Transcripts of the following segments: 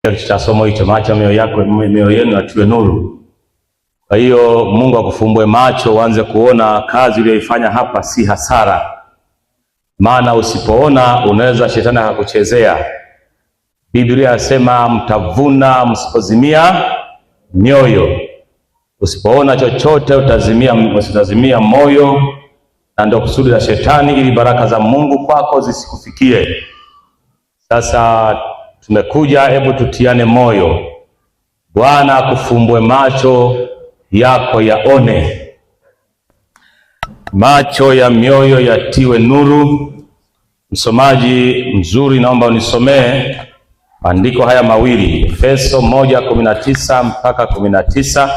Cha somo hicho, macho mioyo yenu atiwe nuru. Kwa hiyo Mungu akufumbue macho uanze kuona kazi uliyoifanya hapa si hasara. Maana usipoona unaweza shetani akakuchezea. Biblia inasema mtavuna msipozimia mioyo. Usipoona chochote utazimia moyo, na ndio kusudi la shetani, ili baraka za Mungu kwako zisikufikie. Sasa tumekuja, hebu tutiane moyo. Bwana akufumbue macho yako yaone, macho ya mioyo yatiwe nuru. Msomaji mzuri, naomba unisomee maandiko haya mawili, Efeso 1:19 mpaka 19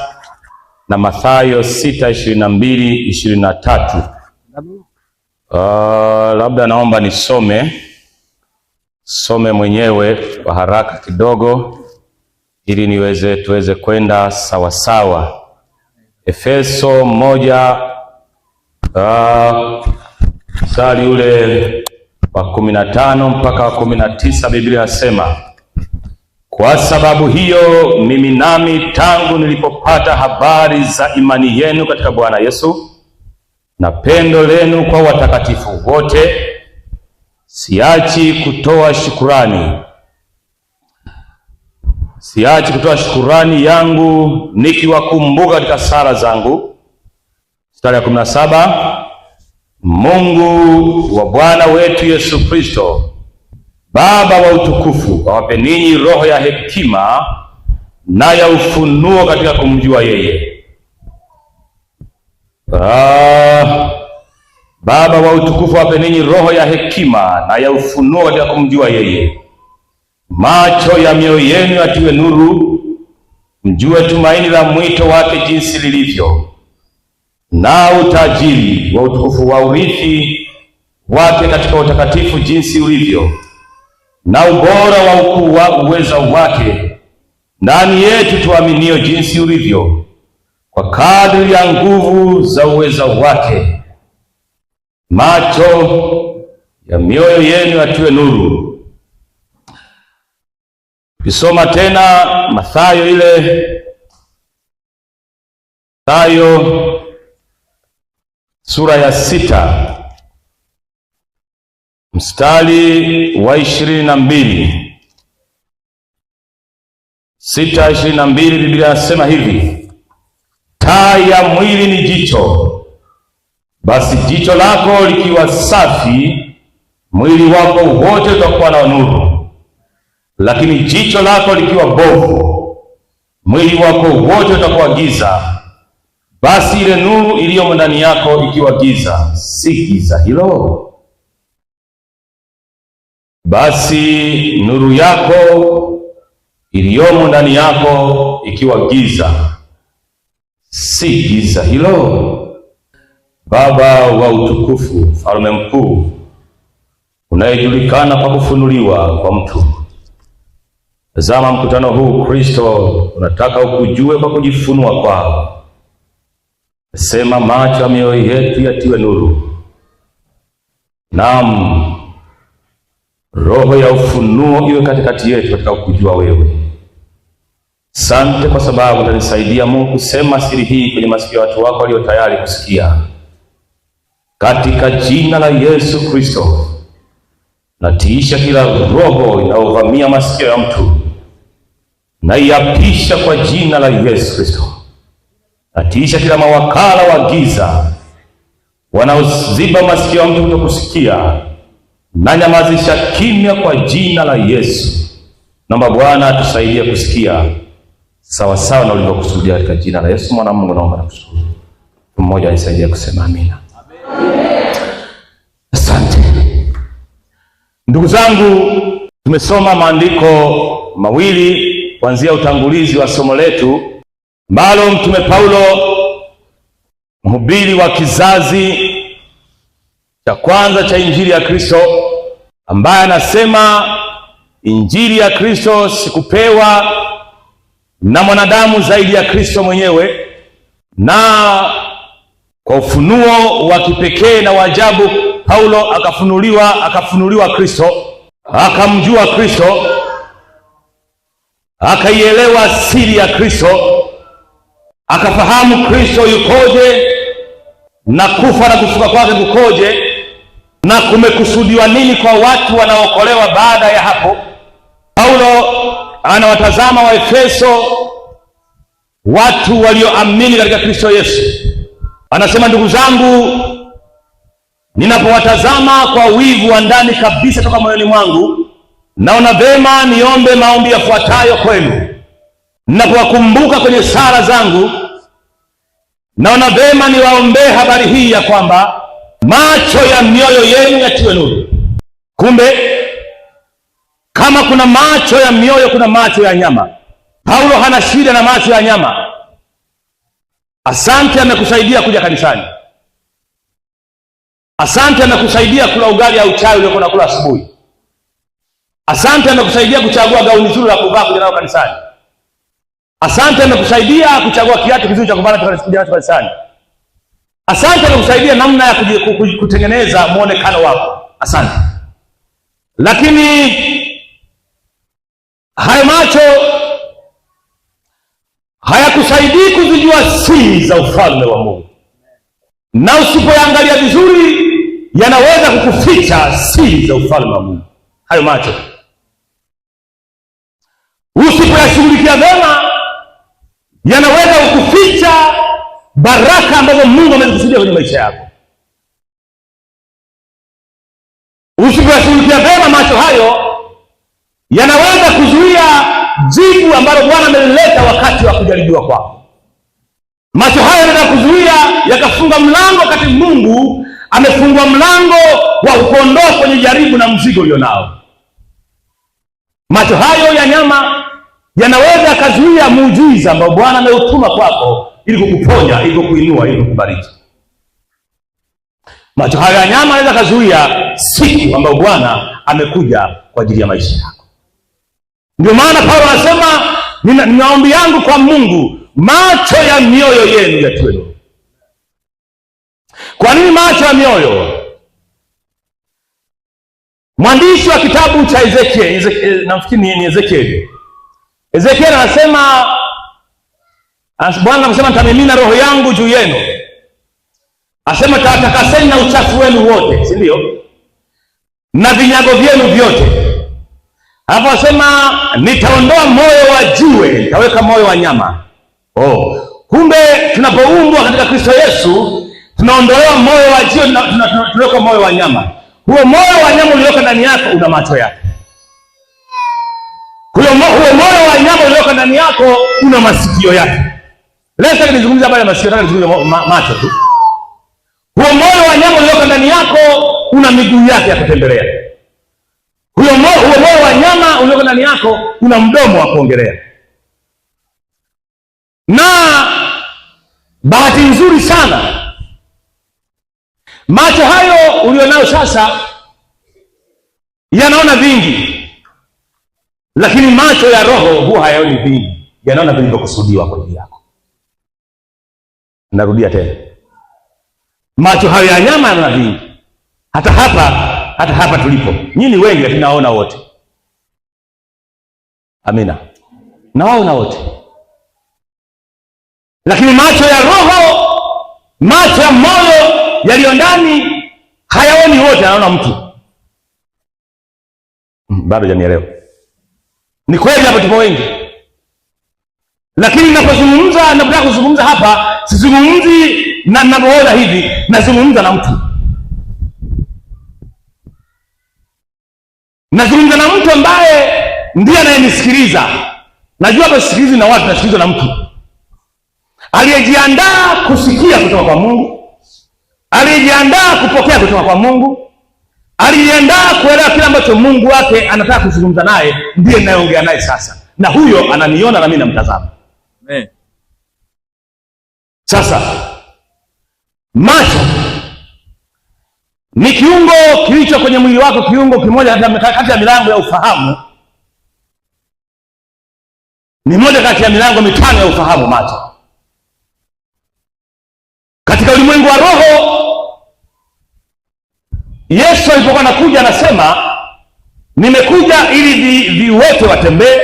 na Mathayo 6:22-23. Labda naomba nisome mwenyewe kwa haraka kidogo ili tuweze kwenda sawa sawa. Efeso 1 mstari ule wa 15 mpaka wa 19, Biblia inasema, kwa sababu hiyo mimi nami tangu nilipopata habari za imani yenu katika Bwana Yesu na pendo lenu kwa watakatifu wote, siachi kutoa shukurani yangu nikiwakumbuka katika sala zangu. Mstari wa 17, Mungu wa Bwana wetu Yesu Kristo, Baba wa utukufu, awape ninyi roho ya hekima na ya ufunuo katika kumjua yeye. Baba wa utukufu, awape ninyi roho ya hekima na ya ufunuo katika kumjua yeye. Macho ya mioyo yenu yatiwe nuru, mjue tumaini la mwito wake jinsi lilivyo, na utajiri wa utukufu wa urithi wake katika utakatifu jinsi ulivyo, na ubora wa ukuu wa uweza wake ndani yetu tuaminio jinsi ulivyo, kwa kadri ya nguvu za uweza wake. Macho ya mioyo yenu yatiwe nuru. Kisoma tena Mathayo sura ya 6 mstari wa 22. 6:22, Biblia inasema hivi, taa ya mwili ni jicho. Basi jicho lako likiwa safi, mwili wako wote utakuwa na nuru. Lakini jicho lako likiwa bovu, mwili wako wote utakuwa giza. Basi ile nuru iliyomo ndani yako ikiwa giza, si giza hilo? Basi nuru yako iliyomo ndani yako ikiwa giza, si giza hilo? Baba wa utukufu, Mfalme mkuu, unayejulikana kwa kufunuliwa kwa mtu, tazama mkutano huu Kristo unataka ukujue kwa kujifunua kwao. Sema macho ya mioyo yetu yatiwe nuru. Naam, roho ya ufunuo iwe katikati yetu katika kukujua wewe. Asante kwa sababu utanisaidia Mungu kusema siri hii kwenye masikio ya watu wako walio tayari kusikia. Katika jina la Yesu Kristo, natiisha kila roho inayovamia masikio ya mtu, na iapisha kwa jina la Yesu Kristo. Natiisha kila mawakala wa giza wanaoziba masikio ya mtu kutokusikia, na nyamazisha kimya kwa jina la Yesu. Naomba Bwana tusaidie kusikia sawa sawa na ulivyokusudia, katika jina la Yesu mwana wa Mungu naomba na kushukuru. Mmoja anisaidie kusema amina. Asante. Ndugu zangu, tumesoma maandiko mawili kuanzia utangulizi wa somo letu, ambalo Mtume Paulo, mhubiri wa kizazi cha kwanza cha Injili ya Kristo, ambaye anasema Injili ya Kristo sikupewa na mwanadamu zaidi ya Kristo mwenyewe, na kwa ufunuo wa kipekee na wa ajabu Paulo akafunuliwa Kristo, akamjua Kristo, akaielewa siri ya Kristo, akafahamu Kristo yukoje na kufa na kufuka kwake kukoje na kumekusudiwa nini kwa watu wanaokolewa baada ya hapo. Paulo anawatazama Waefeso, watu walioamini katika Kristo Yesu. Anasema, ndugu zangu, ninapowatazama kwa wivu wa ndani kabisa toka moyoni mwangu, naona vema niombe maombi yafuatayo kwenu. Ninapowakumbuka kwenye sala zangu, naona vema niwaombee habari hii ya kwamba macho ya mioyo yenu yatiwe nuru. Kumbe kama kuna macho ya mioyo, kuna macho ya nyama. Paulo hana shida na macho ya nyama. Asante, amekusaidia kuja kanisani. Asante, amekusaidia kula ugali au chai uliokuwa unakula asubuhi. Asante, amekusaidia kuchagua gauni zuri la kuvaa kuja nalo kanisani. Asante, amekusaidia kuchagua kiatu kizuri cha kuvaa kuja nacho kanisani. Asante, amekusaidia namna ya kutengeneza muonekano wako. Asante. Lakini hayo macho hayakusaidii kuzijua siri za ufalme wa Mungu, na usipoangalia vizuri yanaweza kukuficha siri za ufalme wa Mungu. Hayo macho usipoyashughulikia vema yanaweza kukuficha baraka ambazo Mungu amezikusudia kwenye maisha yako. Usipoyashughulikia vema macho hayo yanaweza kuzuia jibu ambalo Bwana amelileta wakati wa kujaribiwa kwako. Macho hayo yanaweza kuzuia yakafunga mlango wakati Mungu amefungua mlango wa kuondoa kwenye jaribu na mzigo ulionao. Macho hayo ya nyama yanaweza yakazuia muujiza ambao Bwana ameutuma kwako ili kukuponya, ili kukuinua, ili kukubariki. Macho hayo ya nyama yanaweza kazuia siku ambayo Bwana amekuja kwa ajili ya maisha yako. Ndio maana Paulo anasema, nina ombi yangu kwa Mungu, macho ya mioyo yenu yatiwe nuru. Kwa nini macho ya mioyo? Mwandishi wa kitabu cha Ezekiel, nafikiri ni Ezekiel. Ezekiel anasema, Bwana anasema, nitamimina roho yangu juu yenu. Asema, tawatakaseni na uchafu wenu wote, si ndio? Na vinyago vyenu vyote. Hapo asema, nitaondoa moyo wa jiwe, nitaweka moyo wa nyama. Kumbe tunapoumbwa katika Kristo Yesu, tunaondolewa moyo wa jiwe, tunaweka moyo wa nyama. Huo moyo wa nyama ulioko ndani yako una macho yake. Huo moyo wa nyama ulioko ndani yako una masikio yake. Leo sasa nizungumza habari ya masikio, nataka nizungumze macho tu. Huo moyo wa nyama ulioko ndani yako una miguu yake ya kutembelea. Huo moyo wa nyama ulioko ndani yako una mdomo wa kuongelea. Na bahati nzuri sana, macho hayo ulionayo sasa yanaona vingi, lakini macho ya roho huwa hayaoni vingi, yanaona vilivyokusudiwa kwa ajili yako. Narudia tena, macho hayo ya nyama yanaona vingi. Hata hapa tulipo, nyinyi wengi, lakini naona wote. Amina, naona wote. Lakini macho ya roho, macho ya moyo yaliyo ndani hayaoni wote, anaona mtu. Bado hujanielewa? Ni kweli hapa tupo wengi, lakini ninapotaka kuzungumza hapa, sizungumzi na ninapoona hivi, nazungumza na mtu. Nazungumza na mtu ambaye ndiye anayenisikiliza. Najua hapa sisikilizi na watu, nasikilizwa na mtu aliyejiandaa kusikia kutoka kwa Mungu, aliyejiandaa kupokea kutoka kwa Mungu, aliyejiandaa kuelewa kile ambacho Mungu wake anataka kuzungumza naye. Ndiye ninayeongea naye sasa, na huyo ananiona na mimi namtazama. Amen. Sasa macho ni kiungo kilicho kwenye mwili wako, kiungo kimoja kati ya milango ya ufahamu. Ni moja kati ya milango mitano ya ufahamu, macho. Katika ulimwengu wa roho, Yesu alipokuwa anakuja anasema, nimekuja ili viwete watembee,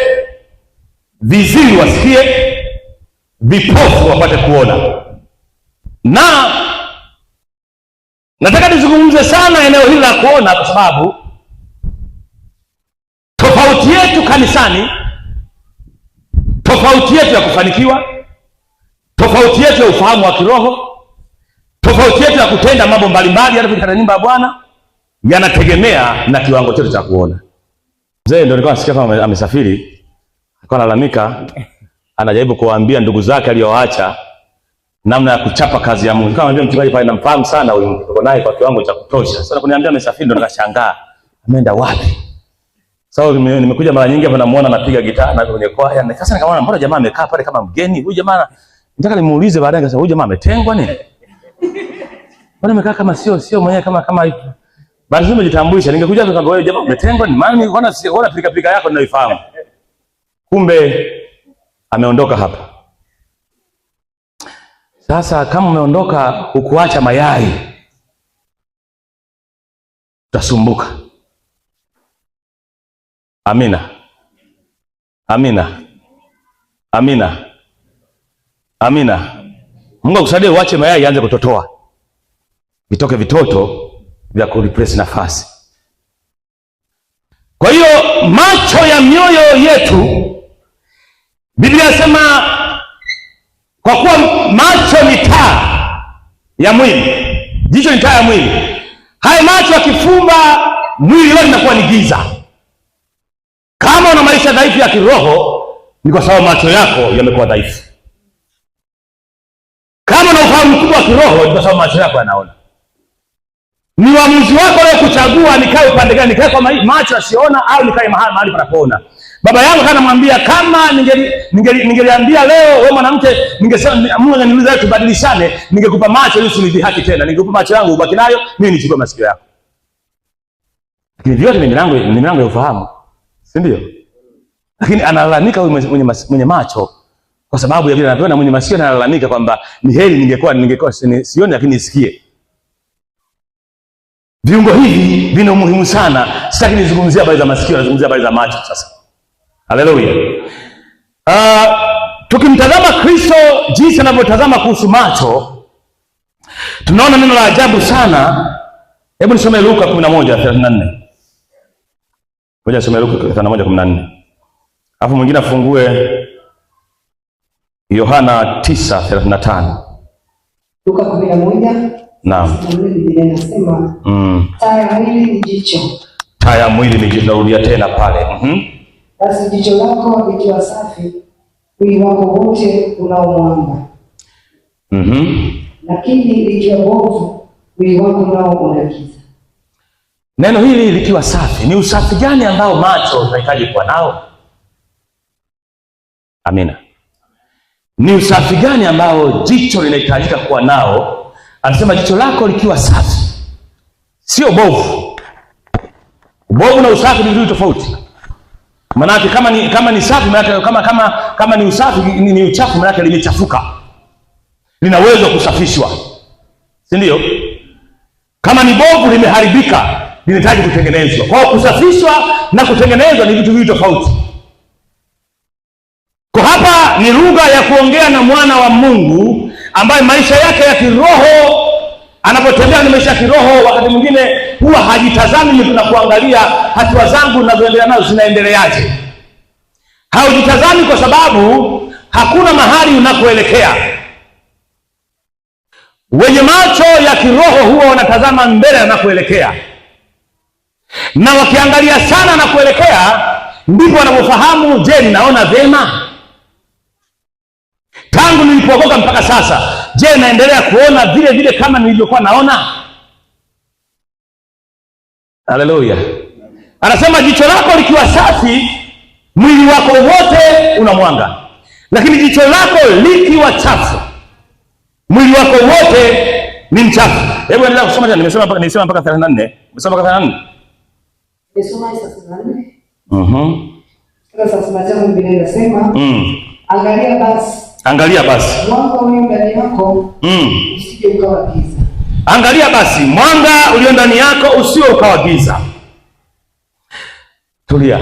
viziwi wasikie, vipofu wapate kuona. Na nataka nizungumze sana eneo hili la kuona, kwa sababu tofauti yetu kanisani, tofauti yetu ya kufanikiwa, tofauti yetu ya ufahamu wa kiroho, tofauti yetu ya kutenda mambo mbalimbali katika nyumba ya Bwana yanategemea na kiwango chetu cha kuona. Mzee ndio nilikuwa nasikia kama amesafiri, alikuwa analalamika, anajaribu kuwaambia ndugu zake alioacha namna ya kuchapa kazi ya Mungu. Kama mchungaji pale namfahamu sana huyu, niko naye kwa kiwango cha kutosha. Sasa kuniambia amesafiri, ndo nikashangaa ameenda wapi. Sasa nimekuja mara nyingi hapa, namuona anapiga gitaa na kwenye kwaya, na sasa nikamwona mbona jamaa amekaa pale kama mgeni. Huyu jamaa nataka nimuulize baadaye, akasema huyu jamaa ametengwa nini? Mbona amekaa kama sio mwenyewe kama hivi. Basi nimejitambulisha, ningekuja nikamwambia wewe jamaa umetengwa ni maana niliona pilika yako ninayoifahamu. Kumbe ameondoka hapa. Sasa kama umeondoka ukuacha mayai, utasumbuka. Amina. Amina. Amina. Amina. Mungu akusaidie uache mayai anze kutotoa. Vitoke vitoto vya kureplace nafasi. Kwa hiyo macho ya mioyo yetu, Biblia inasema kwa kuwa macho ni taa ya mwili, jicho ni taa ya mwili. Haya macho yakifumba, mwili wote unakuwa ni giza. Kama una maisha dhaifu ya kiroho, ni kwa sababu macho yako yamekuwa dhaifu. Kama una ufahamu mkubwa wa kiroho, ni kwa sababu macho yako yanaona. Ni uamuzi wako leo kuchagua nikae upande gani, nikae kwa macho yasiona au nikae mahali panapoona. Baba yangu kana mwambia, kama ningeliambia leo wewe mwanamke, ningesema Mungu ananiuliza tubadilishane, ningekupa macho ili usinidhihaki tena, ningekupa macho yangu ubaki nayo, mimi nichukue masikio yako. Lakini vyote ni milango ya ufahamu, si ndio? Lakini analalamika huyu mwenye macho kwa sababu ya vile anavyoona. Mwenye masikio analalamika kwamba ni heri ningekuwa sioni lakini nisikie. Viungo hivi vina umuhimu sana. Sitaki nizungumzie habari za masikio, nazungumzia habari za macho sasa. Haleluya. Tukimtazama Kristo jinsi anavyotazama kuhusu macho, tunaona neno la ajabu sana. Hebu nisome Luka 11:34. Ngoja nisome Luka 11:14. Alafu mwingine afungue Yohana 9:35. Luka 11. Naam. Biblia inasema taa ya mwili ni jicho. Taa ya mwili ni jicho. Narudia tena pale. Basi jicho lako likiwa safi, mwili wako wote unaomwanga. Lakini likiwa bovu, mwili wako nao una giza. Neno hili likiwa safi, ni usafi gani ambao macho yanahitaji kuwa nao? Amina. Ni usafi gani ambao jicho linahitajika kuwa nao? Anasema jicho lako likiwa safi, sio bovu. Bovu na usafi ni vitu tofauti. Maana kama ni safi, maana kama ni usafi ni uchafu, maana limechafuka, linaweza kusafishwa, si ndio? Kama ni bovu, limeharibika, linahitaji kutengenezwa. Kwa kusafishwa na kutengenezwa ni vitu tofauti. Kwa hapa ni lugha ya kuongea na mwana wa Mungu ambaye maisha yake ya kiroho, anapotembea ni maisha ya kiroho, wakati mwingine huwa hajitazami na kuangalia hatua zangu ninazoendelea nazo zinaendeleaje. Haujitazami kwa sababu hakuna mahali unakoelekea. Wenye macho ya kiroho huwa wanatazama mbele anakoelekea, na wakiangalia sana na kuelekea, ndipo wanapofahamu, je, ninaona vyema? Tangu nilipookoka mpaka sasa, je, naendelea kuona vile vile kama nilivyokuwa naona? Haleluya. Anasema jicho lako likiwa safi, mwili wako wote unamwanga. Lakini jicho lako likiwa chafu, mwili wako wote ni mchafu. Hebu endelea kusoma tena. Nilisema mpaka 34. Umesoma mpaka 34? Nimesoma 34. Sasa Biblia inasema, Angalia basi mwanga ulio ndani yako usije ukawa giza. Angalia basi mwanga ulio ndani yako usije ukawa giza. Tulia.